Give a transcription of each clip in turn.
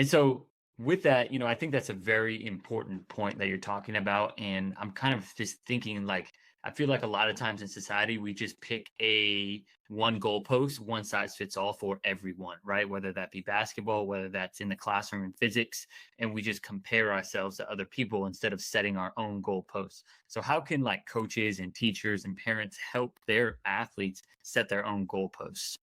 And so with that, I think that's a very important point that you're talking about. And I'm kind of just thinking like, I feel like a lot of times in society, we just pick a one goalpost, one size fits all for everyone, right? Whether that be basketball, whether that's in the classroom in physics, and we just compare ourselves to other people instead of setting our own goalposts. So how can like coaches and teachers and parents help their athletes set their own goalposts?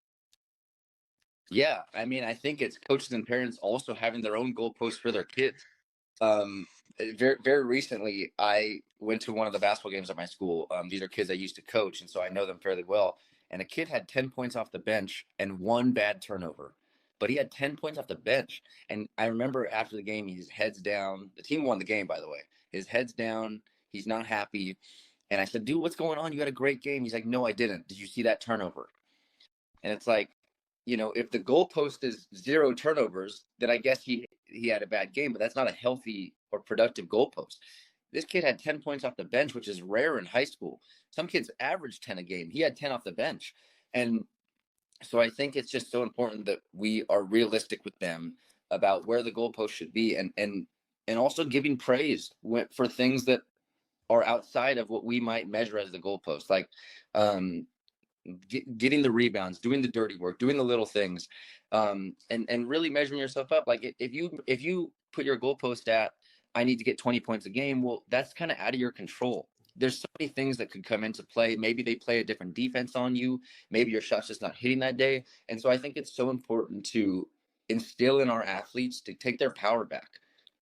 Yeah, I mean, I think it's coaches and parents also having their own goalposts for their kids. Very recently, I went to one of the basketball games at my school. These are kids I used to coach, and so I know them fairly well. And a kid had 10 points off the bench and one bad turnover, but he had 10 points off the bench. And I remember after the game, his head's down. The team won the game, by the way. His head's down. He's not happy. And I said, dude, what's going on? You had a great game. He's like, no, I didn't. Did you see that turnover? And it's like, if the goalpost is zero turnovers, then I guess he had a bad game, but that's not a healthy or productive goalpost. This kid had 10 points off the bench, which is rare in high school. Some kids average 10 a game. He had 10 off the bench. And so I think it's just so important that we are realistic with them about where the goalpost should be, and also giving praise for things that are outside of what we might measure as the goalpost. Like um, getting the rebounds, doing the dirty work, doing the little things, and really measuring yourself up. Like if you put your goalpost at, I need to get 20 points a game. Well, that's kind of out of your control. There's so many things that could come into play. Maybe they play a different defense on you. Maybe your shot's just not hitting that day. And so I think it's so important to instill in our athletes to take their power back.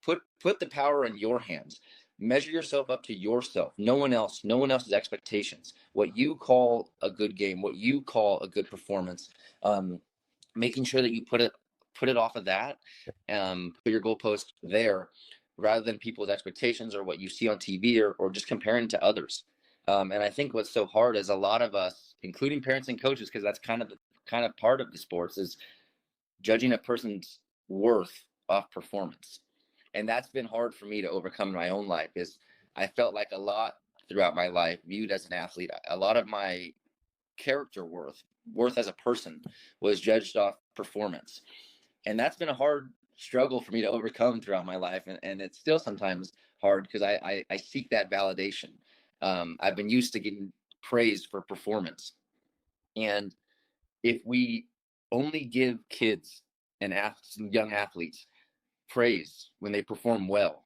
Put the power in your hands. Measure yourself up to yourself, no one else's expectations. What you call a good game, what you call a good performance, um, making sure that you put it off of that, put your goalpost there, rather than people's expectations or what you see on TV, or just comparing to others. And I think what's so hard is a lot of us, including parents and coaches, because that's kind of part of the sports, is judging a person's worth off performance. And that's been hard for me to overcome in my own life. Is I felt like a lot throughout my life, viewed as an athlete, a lot of my character worth as a person, was judged off performance. And that's been a hard struggle for me to overcome throughout my life, and it's still sometimes hard because I seek that validation. I've been used to getting praise for performance, and if we only give kids and young athletes praise when they perform well,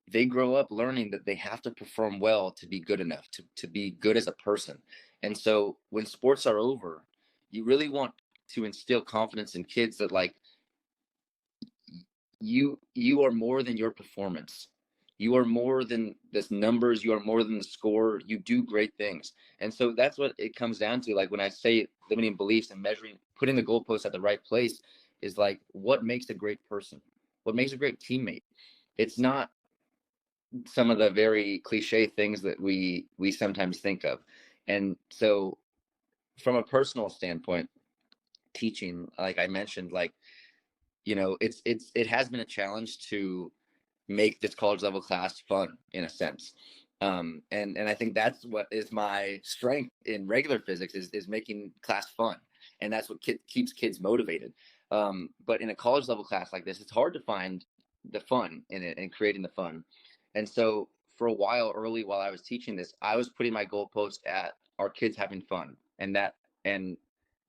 they grow up learning that they have to perform well to be good enough, to be good as a person. And so when sports are over, you really want to instill confidence in kids that, like, you are more than your performance. You are more than this numbers, you are more than the score. You do great things. And so that's what it comes down to. Like when I say limiting beliefs and measuring, putting the goalposts at the right place, is like, what makes a great person? What makes a great teammate? It's not some of the very cliche things that we sometimes think of. And so from a personal standpoint, teaching, like I mentioned, like, it has been a challenge to make this college level class fun in a sense. And I think that's what is my strength in regular physics, is making class fun. And that's what keeps kids motivated. But in a college level class like this, it's hard to find the fun in it and creating the fun. And so for a while, early while I was teaching this, I was putting my goalpost at our kids having fun. And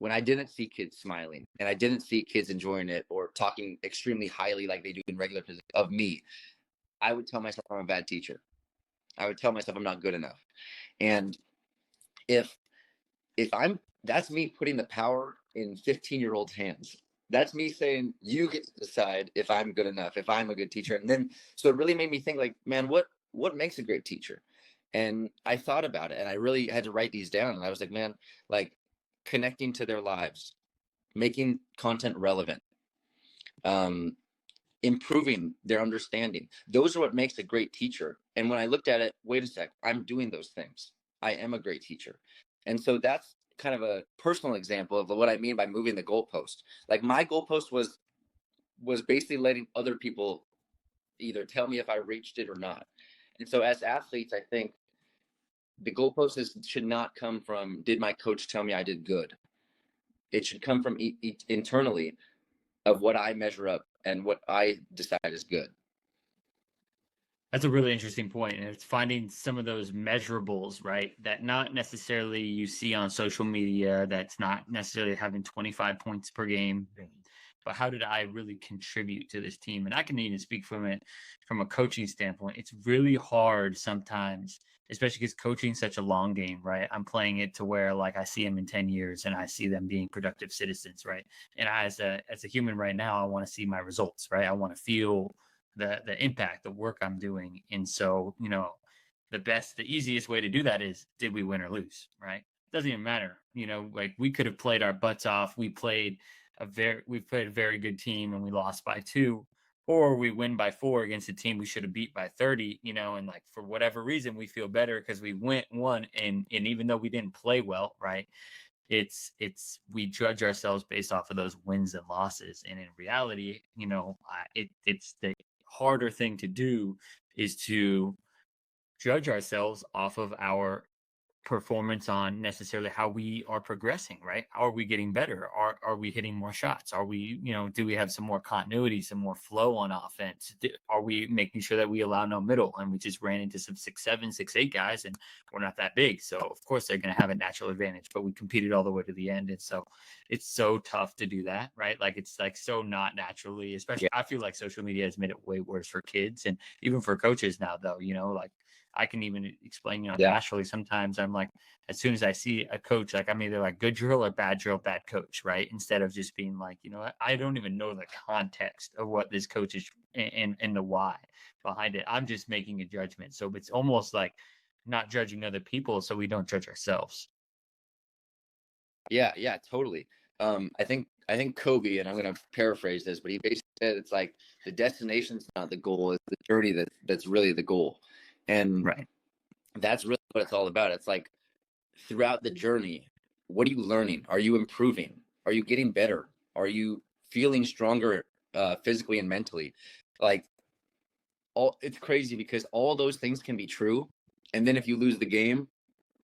when I didn't see kids smiling and I didn't see kids enjoying it or talking extremely highly like they do in regular physics of me, I would tell myself I'm a bad teacher. I would tell myself I'm not good enough. And if I'm that's me putting the power in 15-year-olds hands. That's me saying you get to decide if I'm good enough, if I'm a good teacher. And then so it really made me think, like, man, what makes a great teacher? And I thought about it and I really had to write these down. And I was like, man, like, connecting to their lives, making content relevant, um, improving their understanding. Those are what makes a great teacher. And when I looked at it, wait a sec, I'm doing those things. I am a great teacher. And so that's kind of a personal example of what I mean by moving the goalpost. Like my goalpost was basically letting other people either tell me if I reached it or not. And so as athletes, I think the should not come from, did my coach tell me I did good? It should come from internally, of what I measure up and what I decide is good. That's a really interesting point, and it's finding some of those measurables, right? That not necessarily you see on social media. That's not necessarily having 25 points per game, but how did I really contribute to this team? And I can even speak from it from a coaching standpoint. It's really hard sometimes, especially because coaching is such a long game, right? I'm playing it to where like I see them in 10 years and I see them being productive citizens, right? And as a human right now, I want to see my results, right? I want to feel the impact, the work I'm doing. And so, the easiest way to do that is did we win or lose, right? It doesn't even matter. Like we could have played our butts off. We played a very good team and we lost by 2, or we win by 4 against a team we should have beat by 30, and like for whatever reason we feel better because we won and even though we didn't play well, right? We judge ourselves based off of those wins and losses, and in reality, it's the harder thing to do is to judge ourselves off of our performance on necessarily how we are progressing, right? How are we getting better? Are we hitting more shots? Are we, do we have some more continuity, some more flow on offense? Are we making sure that we allow no middle? And we just ran into some 6'7", 6'8" guys, and we're not that big. So of course they're gonna have a natural advantage, but we competed all the way to the end. And so it's so tough to do that, right? Like it's like so not naturally, especially I feel like social media has made it way worse for kids and even for coaches now though, like I can even explain, Yeah. casually. Sometimes I'm like, as soon as I see a coach, like I'm either like good drill or bad drill, bad coach, right? Instead of just being like, I don't even know the context of what this coach is and the why behind it. I'm just making a judgment. So it's almost like not judging other people so we don't judge ourselves. Yeah, yeah, totally. I think Kobe, and I'm gonna paraphrase this, but he basically said it's like the destination's not the goal, it's the journey that's really the goal. And Right. that's really what it's all about. It's like throughout the journey, what are you learning? Are you improving? Are you getting better? Are you feeling stronger physically and mentally? Like it's crazy because all those things can be true. And then if you lose the game,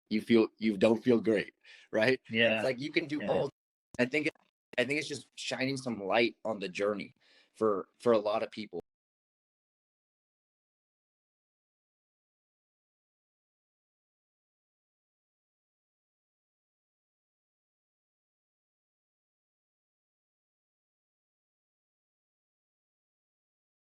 you don't feel great, right? It's Yeah. like you can do Yeah. all. I think I think it's just shining some light on the journey for a lot of people.